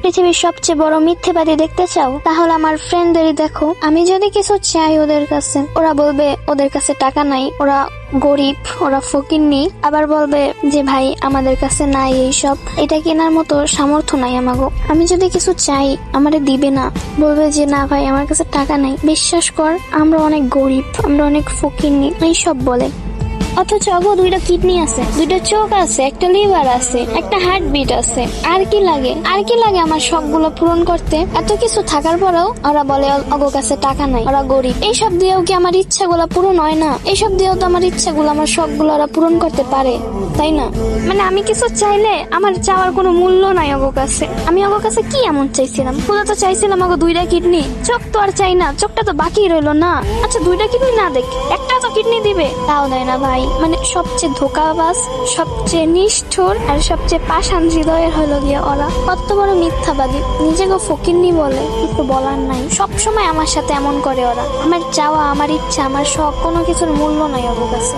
পৃথিবীর সবচেয়ে বড় মিথ্যেবাদী দেখতে চাও, তাহলে আমার ফ্রেন্ডদেরই দেখো। আমি যদি কিছু চাই ওদের কাছে, ওরা বলবে ওদের কাছে টাকা নাই, ওরা গরিব, ওরা ফকিন্নি। আবার বলবে যে ভাই আমাদের কাছে নাই এইসব, এটা কেনার মতো সামর্থ্য নাই আমাগো। আমি যদি কিছু চাই আমারে দিবে না, বলবে যে না ভাই আমার কাছে টাকা নাই। বিশ্বাস কর আমরা অনেক গরিব, আমরা অনেক ফকিন্নি, এইসব বলে। অথচ অগো দুইটা কিডনি আছে, দুইটা চোখ আছে, একটা লিভার আছে, একটা হার্টবিট আছে। আর কি লাগে, আর কি লাগে আমার শখগুলো পূরণ করতে? এত কিছু থাকার পরেও ওরা বলে অগো কাছে টাকা নাই, ওরা গরিব। এইসব দিয়েও কি আমার ইচ্ছাগুলো পূরণ হয় না? এইসব দিয়েও তো আমার ইচ্ছাগুলো, আমার শখগুলো ওরা পূরণ করতে পারে, তাই না? মানে আমি কিছু চাইলে আমার চাওয়ার কোনো মূল্য নাই অগো কাছে। আমি অগো কাছে কি এমন চাইছিলাম? পুরো তো চাইছিলাম অগো দুইটা কিডনি, চোখ তো আর চাই না, চোখটা তো বাকি রইলো না। আচ্ছা দুইটা কিডনি না দেখ, একটা তো কিডনি দিবে, তাও দেয় না ভাই। মানে সবচেয়ে ধোঁকাবাজ, সবচেয়ে নিষ্ঠুর আর সবচেয়ে পাষাণ হৃদয়ের হলো গিয়ে ওরা। কত বড় মিথ্যাবাদী, নিজেকে ফকিন্নি বলে, একটু বলার নাই। সব সময় আমার সাথে এমন করে ওরা। আমার চাওয়া, আমার ইচ্ছা, আমার শখ, কোনো কিছুর মূল্য নাই ওর কাছে।